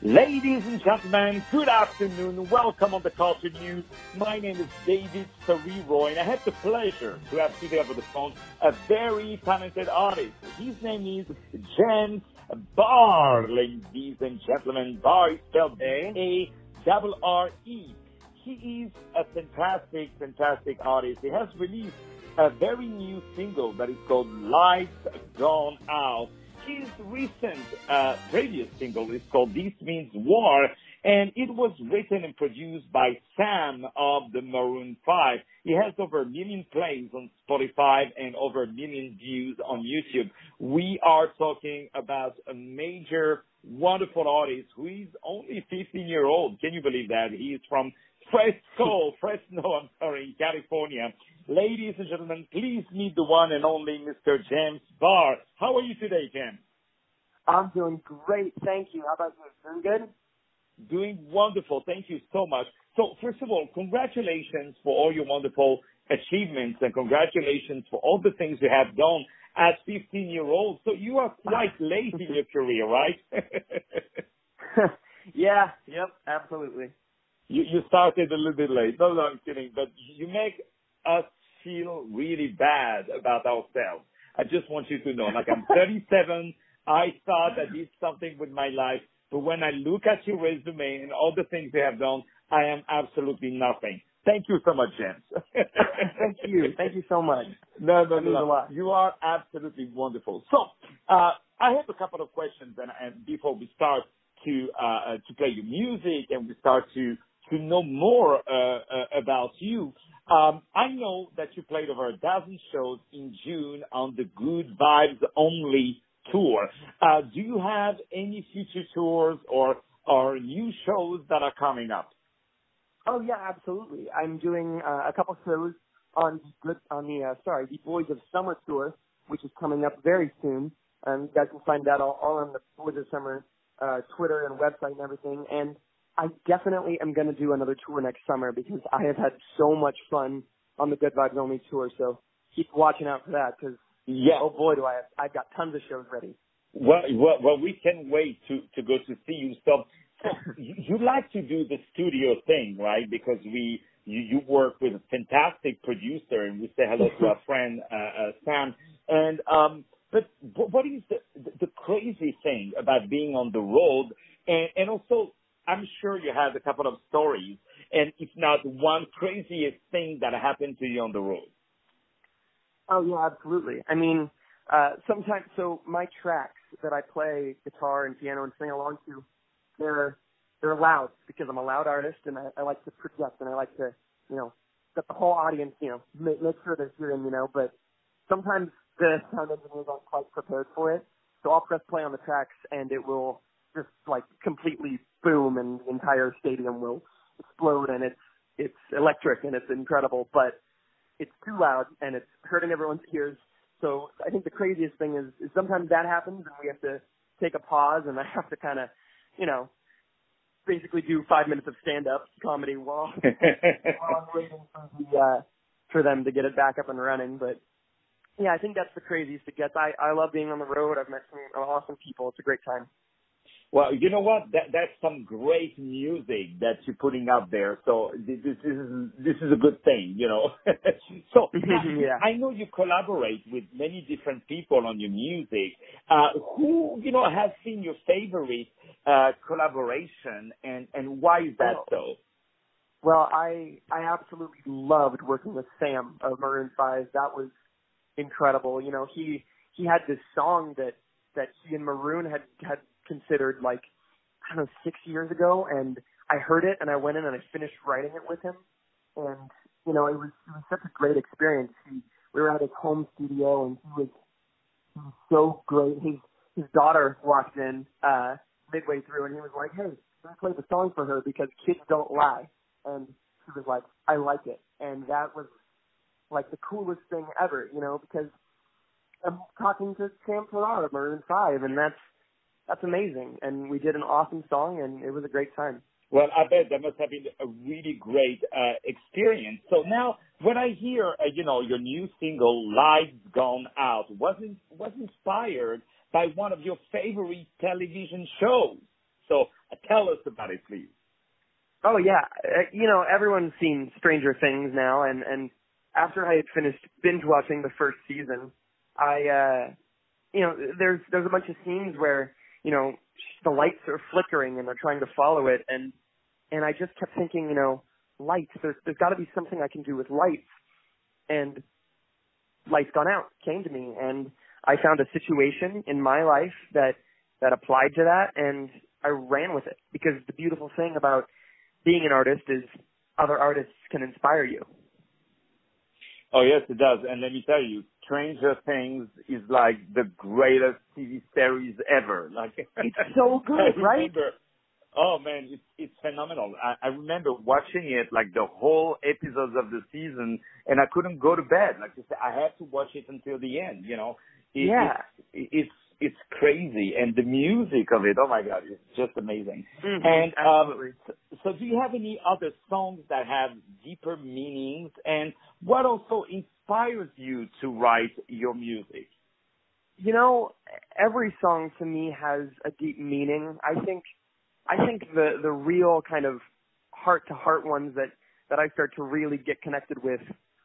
Ladies and gentlemen, good afternoon. Welcome on the Culture News. My name is David Serero, and I have the pleasure to have today over the phone a very talented artist. His name is James Barre, ladies and gentlemen. Barre is spelled A-R-R-E. He is a fantastic artist. He has released a very new single that is called Lights Gone Out. His recent previous single is called This Means War, and it was written and produced by Sam of the Maroon 5. He has over 1 million plays on Spotify and over 1 million views on YouTube. We are talking about a major, wonderful artist who is only 15-year-old. Can you believe that? He is from Fresno, California. Ladies and gentlemen, please meet the one and only Mr. James Barre. How are you today, James? I'm doing great, thank you. How about you? Doing good? Doing wonderful. Thank you so much. So, first of all, congratulations for all your wonderful achievements and congratulations for all the things you have done at 15-year-old. So you are quite late in your career, right? Yeah, yep, absolutely. You started a little bit late. No, I'm kidding. But you make us feel really bad about ourselves. I just want you to know, like, I'm 37. I thought I did something with my life. But when I look at your resume and all the things you have done, I am absolutely nothing. Thank you so much, James. Thank you. Thank you so much. No. That means a lot. You are absolutely wonderful. So, I have a couple of questions, and before we start to play your music and we start to know more about you. I know that you played over 1,000 shows in June on the Good Vibes Only tour. Do you have any future tours or new shows that are coming up? Oh yeah, absolutely. I'm doing a couple shows on the Boys of Summer tour, which is coming up very soon. You guys can find that all on the Boys of Summer Twitter and website and everything. And I definitely am going to do another tour next summer because I have had so much fun on the Good Vibes Only tour. So keep watching out for that because, oh boy, I've got tons of shows ready. Well, we can wait to go to see you. So you like to do the studio thing, right? Because you work with a fantastic producer, and we say hello to our friend Sam. And but what is the crazy thing about being on the road? And also, I'm sure you have a couple of stories, and if not, one craziest thing that happened to you on the road. Oh yeah, absolutely. I mean, sometimes, so my tracks that I play guitar and piano and sing along to, they're loud because I'm a loud artist and I like to project and I like to, that the whole audience, make sure they're hearing, but sometimes the sound engineers aren't quite prepared for it. So I'll press play on the tracks and it will just like completely boom and the entire stadium will explode and it's electric and it's incredible, but it's too loud and it's hurting everyone's ears. So I think the craziest thing is sometimes that happens and we have to take a pause and I have to kind of, basically do 5 minutes of stand-up comedy while I'm waiting for them to get it back up and running. But yeah, I think that's the craziest it gets. I love being on the road. I've met some awesome people. It's a great time. Well, you know what? That's some great music that you're putting out there. So this is a good thing, So yeah. I know you collaborate with many different people on your music. Who has been your favorite collaboration, and why is that so? Well, I absolutely loved working with Sam of Maroon 5. That was incredible. He had this song that he and Maroon had considered 6 years ago, and I heard it and I went in and I finished writing it with him, and it was such a great experience. We were at his home studio and he was so great. His daughter walked in midway through and he was like, "Hey, can I play the song for her because kids don't lie?" And she was like, "I like it," and that was like the coolest thing ever, because I'm talking to Sam Ferrara of Maroon 5, and that's amazing. And we did an awesome song, and it was a great time. Well, I bet that must have been a really great experience. So now, when I hear, your new single, Lights Gone Out, was inspired by one of your favorite television shows. So Tell us about it, please. Oh yeah, everyone's seen Stranger Things now, and after I had finished binge watching the first season, I there's a bunch of scenes where the lights are flickering and they're trying to follow it, and I just kept thinking, lights. There's got to be something I can do with lights, and Lights Gone Out came to me, and I found a situation in my life that applied to that, and I ran with it, because the beautiful thing about being an artist is other artists can inspire you. Oh, yes, it does. And let me tell you, Stranger Things is like the greatest TV series ever. Like, it's so good, right? Oh, man, it's phenomenal. I remember watching it, like, the whole episodes of the season, and I couldn't go to bed. Like you said, I had to watch it until the end, It's crazy. And the music of it, oh, my God, it's just amazing. Mm-hmm, and absolutely. So do you have any other songs that have deeper meanings? And what also inspires you to write your music? Every song to me has a deep meaning. I think the real kind of heart-to-heart ones that I start to really get connected with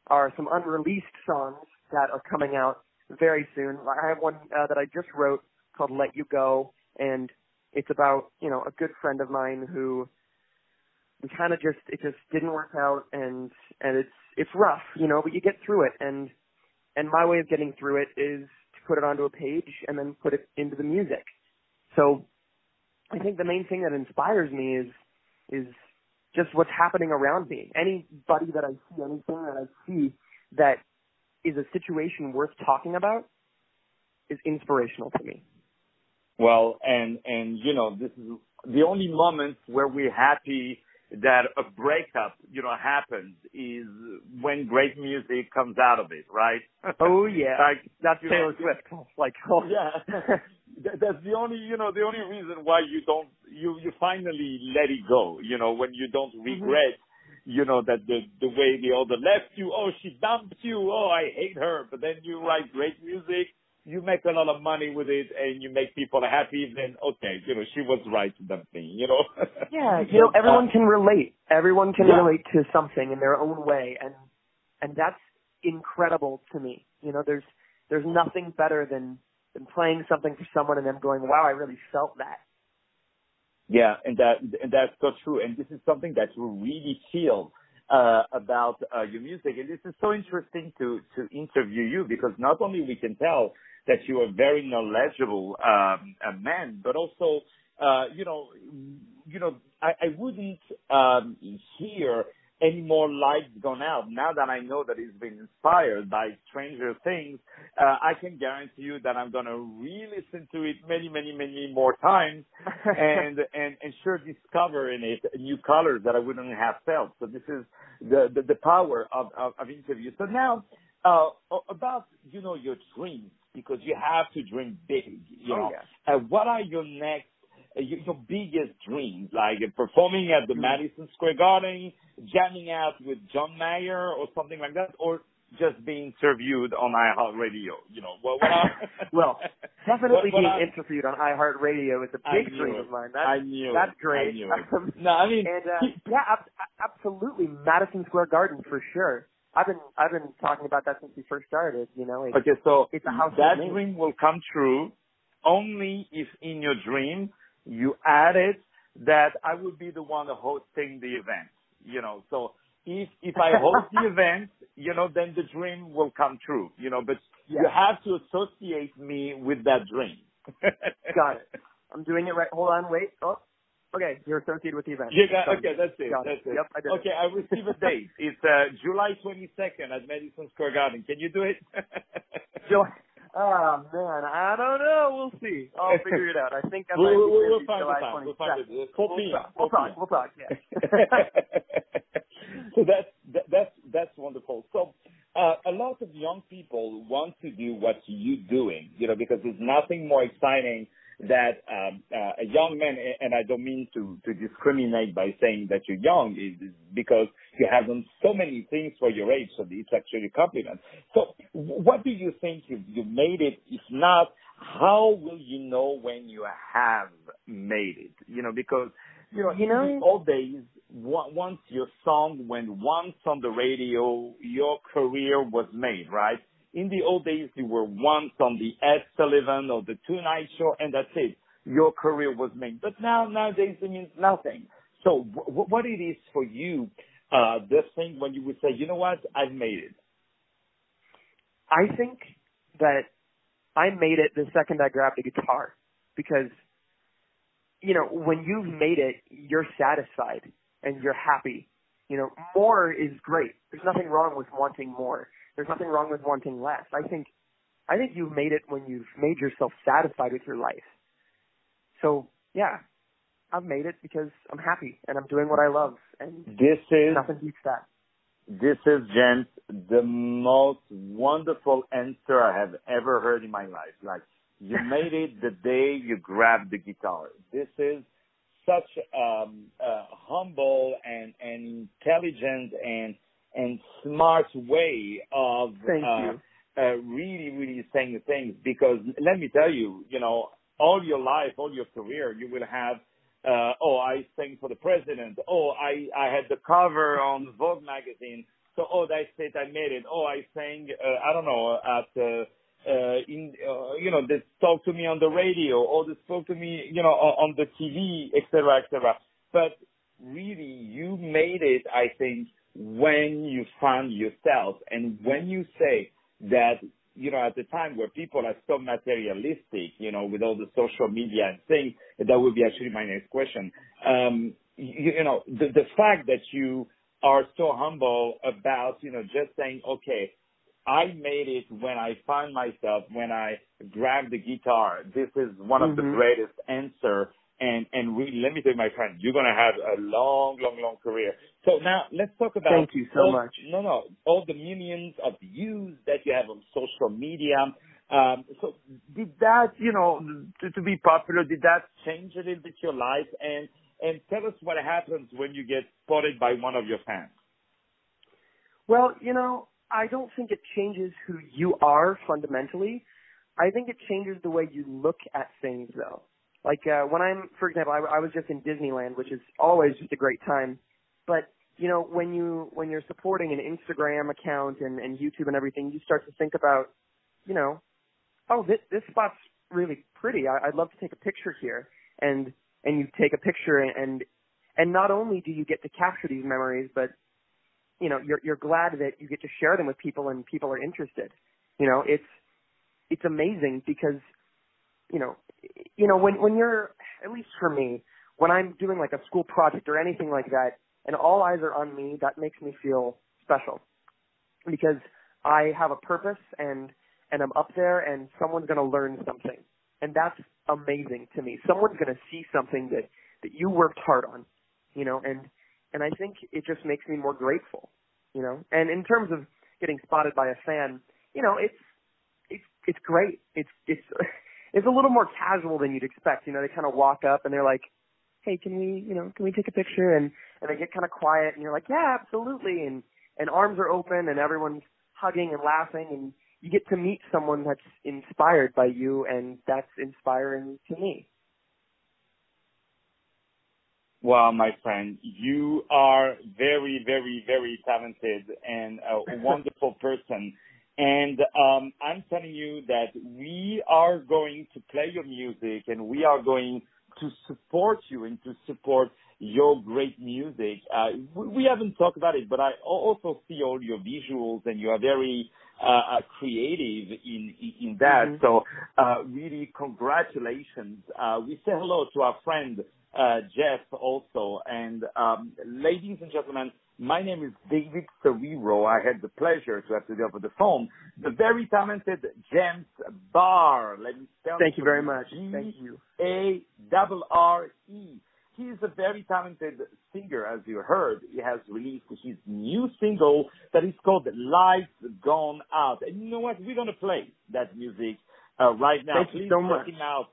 are some unreleased songs that are coming out very soon. I have one that I just wrote called Let You Go, and it's about, a good friend of mine who we kind of it just didn't work out, and it's rough, but you get through it, and my way of getting through it is to put it onto a page and then put it into the music. So I think the main thing that inspires me is just what's happening around me. Anybody that I see, anything that I see that is a situation worth talking about is inspirational to me. Well, and this is the only moment where we're happy that a breakup, happens is when great music comes out of it, right? Oh yeah, like, that's Taylor Swift. Like, oh yeah, that's the only reason why you finally let it go. When you don't regret, that the way the other left you. Oh, she dumped you. Oh, I hate her. But then you write great music. You make a lot of money with it, and you make people happy. Then okay, she was right to dump me. Yeah, everyone can relate. Everyone can relate to something in their own way, and that's incredible to me. There's nothing better than playing something for someone and them going, wow, I really felt that. Yeah, and that's so true. And this is something that you really feel about your music. And this is so interesting to interview you, because not only we can tell that you are very knowledgeable man, but also I wouldn't hear any more Lights Gone Out. Now that I know that it's been inspired by Stranger Things, I can guarantee you that I'm going to re-listen to it many, many, many more times and sure discover in it new colors that I wouldn't have felt. So this is the power of interviews. So now, about, your dreams, because you have to dream big, what are your next, your biggest dreams, like performing at the Madison Square Garden, jamming out with John Mayer or something like that, or just being interviewed on iHeartRadio? Well, definitely being interviewed on iHeartRadio is a big dream of mine. That's great. I knew it. No, I mean, absolutely, Madison Square Garden for sure. I've been talking about that since we first started. Okay, so it's a house that dream will come true only if in your dream you added that I would be the one hosting the event. So if I host the event, then the dream will come true. But you have to associate me with that dream. Got it. I'm doing it right. Hold on, wait. Oh, okay. You're associated with the event. Okay, that's it. Got it. Yep, I did. Okay, I receive a date. It's July 22nd at Madison Square Garden. Can you do it? July. Oh man, I don't know. We'll see. I'll figure it out. I think I might we'll find the time. We'll find it. We'll talk. Yeah. So that's wonderful. So a lot of young people want to do what you're doing, because there's nothing more exciting that a young man, and I don't mean to discriminate by saying that you're young, is because you have done so many things for your age, so it's actually a compliment. So what do you think you made it? If not, how will you know when you have made it? Because in the old days, once your song went once on the radio, your career was made, right? In the old days, you were once on the Ed Sullivan or the Tonight Show, and that's it. Your career was made. But nowadays, it means nothing. So what it is for you, this thing when you would say, you know what, I've made it? I think that I made it the second I grabbed a guitar because, when you've made it, you're satisfied and you're happy. More is great. There's nothing wrong with wanting more. There's nothing wrong with wanting less. I think you've made it when you've made yourself satisfied with your life. So, yeah, I've made it because I'm happy and I'm doing what I love. And nothing beats that. This is, James, the most wonderful answer I have ever heard in my life. Like, you made it the day you grabbed the guitar. This is such a humble and intelligent and smart way of really, really saying things. Because let me tell you, all your life, all your career, you will have, I sang for the president. I had the cover on Vogue magazine. So, that's it, I made it. I sang, they talk to me on the radio, or they spoke to me, on the TV, et cetera, et cetera. But really, you made it, I think, when you found yourself. And when you say that, at the time where people are so materialistic, with all the social media and things, that would be actually my next question. The fact that you are so humble about, just saying, okay, I made it when I found myself, when I grabbed the guitar. This is one of the greatest answer. And really, let me tell you, my friend, you're going to have a long, long, long career. So now let's talk about. Thank you so much. All the millions of views that you have on social media. So did that, to be popular, did that change a little bit your life? And tell us what happens when you get spotted by one of your fans. Well, I don't think it changes who you are fundamentally. I think it changes the way you look at things, though. Like, for example, I was just in Disneyland, which is always just a great time. But, when you're supporting an Instagram account and YouTube and everything, you start to think about, this spot's really pretty. I'd love to take a picture here. And you take a picture and not only do you get to capture these memories, but, you're glad that you get to share them with people and people are interested. It's amazing because, when you're, at least for me, when I'm doing like a school project or anything like that, and all eyes are on me, that makes me feel special because I have a purpose and I'm up there and someone's going to learn something. And that's amazing to me. Someone's going to see something that you worked hard on, and I think it just makes me more grateful, And in terms of getting spotted by a fan, it's great. It's a little more casual than you'd expect. They kind of walk up and they're like, hey, can we take a picture? And they get kind of quiet and you're like, yeah, absolutely. And arms are open and everyone's hugging and laughing and you get to meet someone that's inspired by you and that's inspiring to me. Well, my friend, you are very, very, very talented and a wonderful person. And I'm telling you that we are going to play your music and we are going to support you and to support your great music. We haven't talked about it, but I also see all your visuals and you are very creative in that. So really congratulations. We say hello to our friend Jeff also. And ladies and gentlemen, my name is David Serero. I had the pleasure to have today over the phone the very talented James Barre. Let me spell Thank you very much. Thank you. Barre. He is a very talented singer, as you heard. He has released his new single that is called Lights Gone Out. And you know what? We're going to play that music right now. Thank you so much. Check him out.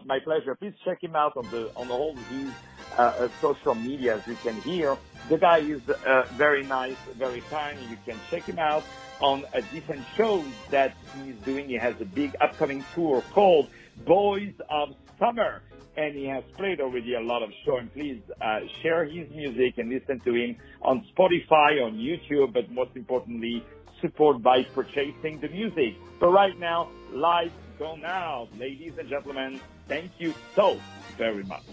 My pleasure. Please check him out on the whole his social media, as you can hear. The guy is very nice, very kind. You can check him out on different shows that he's doing. He has a big upcoming tour called Boys of Summer. and he has played already a lot of shows. And please share his music and listen to him on Spotify, on YouTube, but most importantly, support by purchasing the music. But right now, lights go now. Ladies and gentlemen, thank you so very much.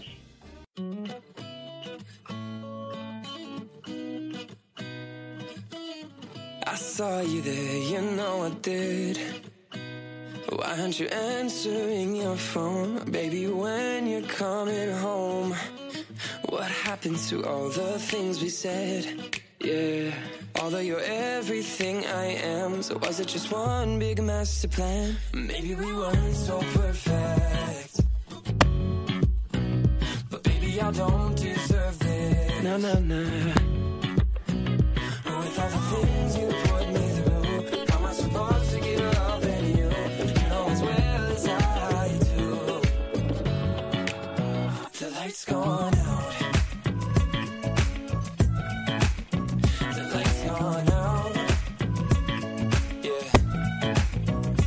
I saw you there, you know I did. Why aren't you answering your phone? Baby, when you're coming home? What happened to all the things we said? Yeah, although you're everything I am, so was it just one big master plan? Maybe we weren't so perfect, but baby, I don't deserve this. No, no, no. With all the things you put me through, how am I supposed to give love in you? You know as well as I do. The lights gone out. The lights gone out. Yeah.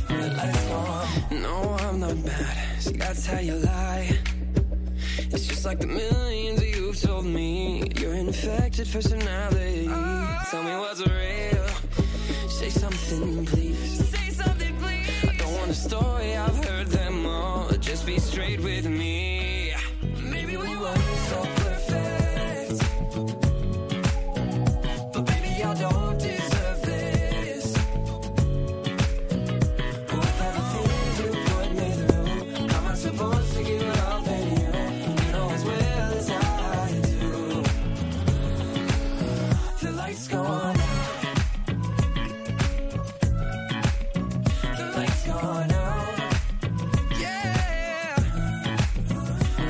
The lights gone. No, I'm not bad. See, that's how you lie. It's just like the millions that you've told me. Your infected personality. Tell me what's real. Say something, please. Say something, please. I don't want a story, I've heard them all. Just be straight with me. Maybe we weren't so perfect, but baby, I don't deserve this. With all the things you put me through, how am I supposed to give love in you? You know as well as I do. The lights go on. The lights gone out. Yeah.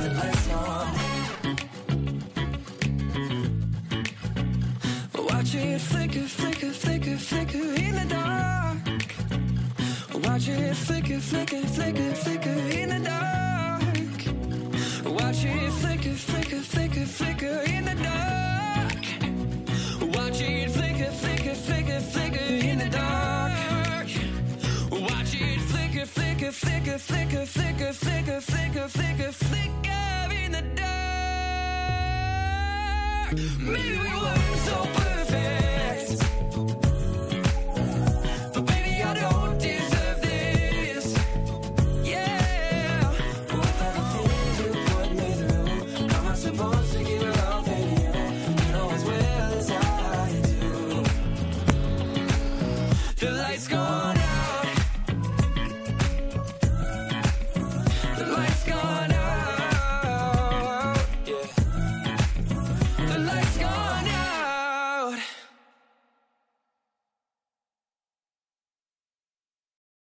The lights gone. Watch it flicker, flicker, flicker, flicker in the dark. Watch it flicker, flicker, flicker, flicker in the dark. Watch it flicker, flicker, flicker, flicker in the dark. Watch it flicker, flicker, flicker, flicker in the dark. Watch it flicker, flicker, flicker, flicker, flicker, flicker, flicker, flicker, flicker in the dark. Maybe we weren't so